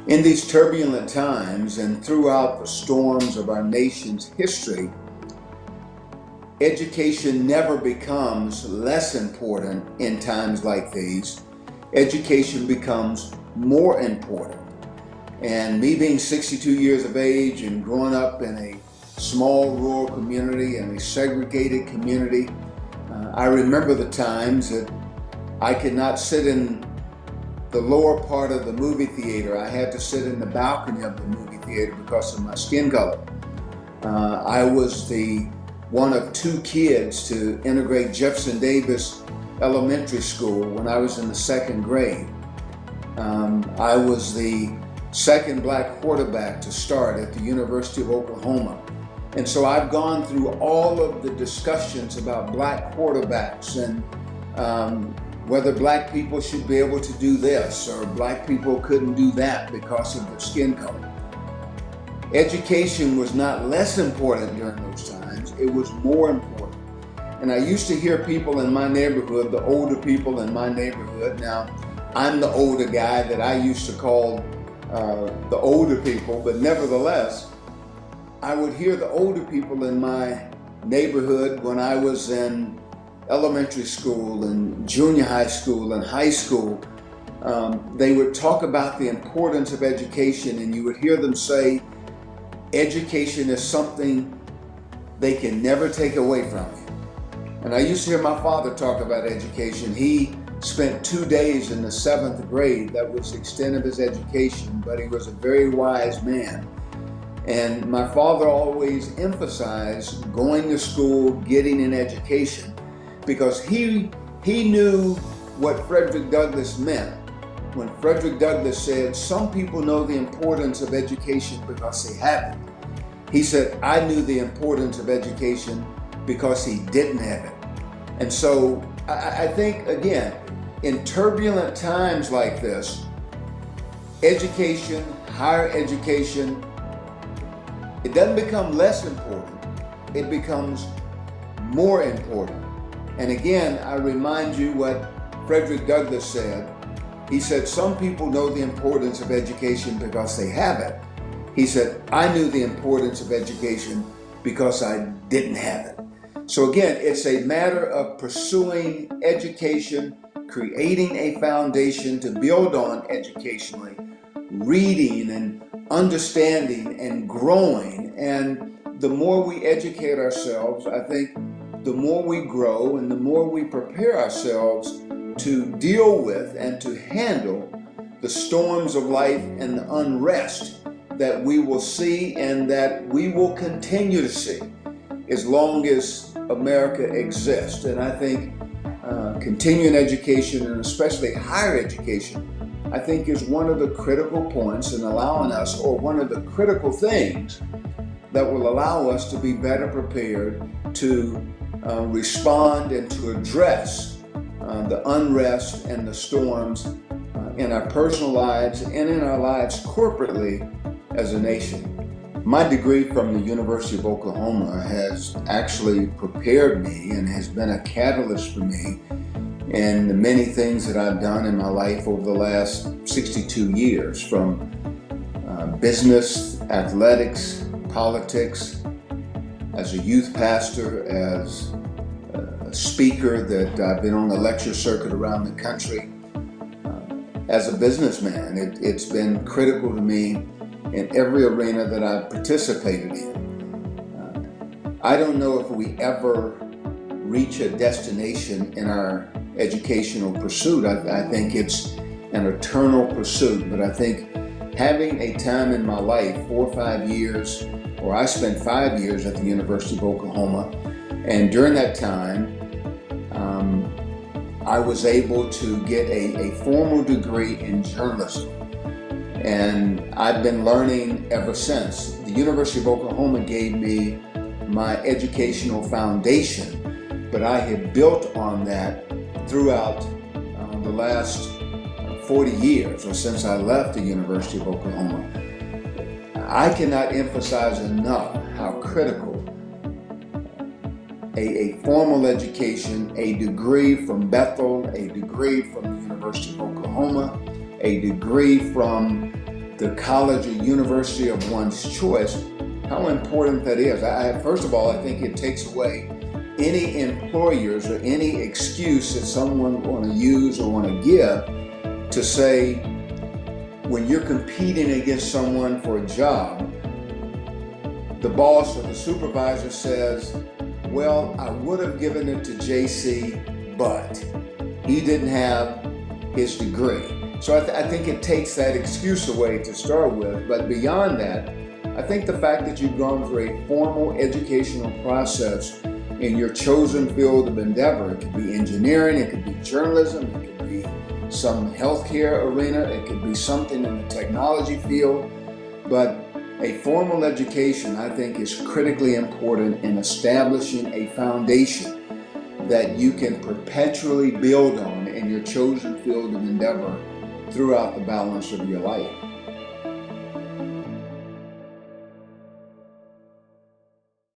In these turbulent times and throughout the storms of our nation's history, education never becomes less important in times like these. Education becomes more important. And me being 62 years of age and growing up in a small rural community and a segregated community, I remember the times that I could not sit in the lower part of the movie theater. I had to sit in the balcony of the movie theater because of my skin color. I was the one of two kids to integrate Jefferson Davis Elementary School when I was in the second grade. I was the second black quarterback to start at the University of Oklahoma. And so I've gone through all of the discussions about black quarterbacks and whether black people should be able to do this or black people couldn't do that because of their skin color. Education was not less important during those times, it was more important. And I used to hear people in my neighborhood, the older people in my neighborhood, now I'm the older guy that I used to call the older people, but nevertheless, I would hear the older people in my neighborhood when I was in elementary school and junior high school and high school. They would talk about the importance of education, and you would hear them say, education is something they can never take away from you. And I used to hear my father talk about education. He spent 2 days in the 7th grade. That was the extent of his education, but he was a very wise man. And my father always emphasized going to school, getting an education, because he knew what Frederick Douglass meant when Frederick Douglass said, some people know the importance of education because they have it. He said, I knew the importance of education because he didn't have it. And so I think, again, in turbulent times like this, education, higher education, it doesn't become less important, it becomes more important. And again, I remind you what Frederick Douglass said. He said, some people know the importance of education because they have it. He said, I knew the importance of education because I didn't have it. So again, it's a matter of pursuing education, creating a foundation to build on educationally, reading and understanding and growing. And the more we educate ourselves, I think the more we grow and the more we prepare ourselves to deal with and to handle the storms of life and the unrest that we will see and that we will continue to see as long as America exists. And I think continuing education, and especially higher education, I think is one of the critical points in allowing us, or one of the critical things that will allow us to be better prepared to respond and to address the unrest and the storms in our personal lives and in our lives corporately as a nation. My degree from the University of Oklahoma has actually prepared me and has been a catalyst for me in the many things that I've done in my life over the last 62 years, from business, athletics, politics, as a youth pastor, as a speaker that I've been on the lecture circuit around the country, as a businessman. It's been critical to me in every arena that I've participated in. I don't know if we ever reach a destination in our educational pursuit. I think it's an eternal pursuit, but I think having a time in my life, 4 or 5 years, or I spent 5 years at the University of Oklahoma, and during that time, I was able to get a formal degree in journalism. And I've been learning ever since. The University of Oklahoma gave me my educational foundation, but I have built on that throughout the last 40 years, or since I left the University of Oklahoma. I cannot emphasize enough how critical a formal education, a degree from Bethel, a degree from the University of Oklahoma, a degree from the college or university of one's choice, how important that is. First of all, I think it takes away any employers or any excuse that someone want to use or want to give to say, when you're competing against someone for a job, the boss or the supervisor says, well, I would have given it to JC, but he didn't have his degree. So I think it takes that excuse away to start with. But beyond that, I think the fact that you've gone through a formal educational process in your chosen field of endeavor, it could be engineering, it could be journalism, it could be some healthcare arena, it could be something in the technology field, but a formal education, I think, is critically important in establishing a foundation that you can perpetually build on in your chosen field of endeavor throughout the balance of your life.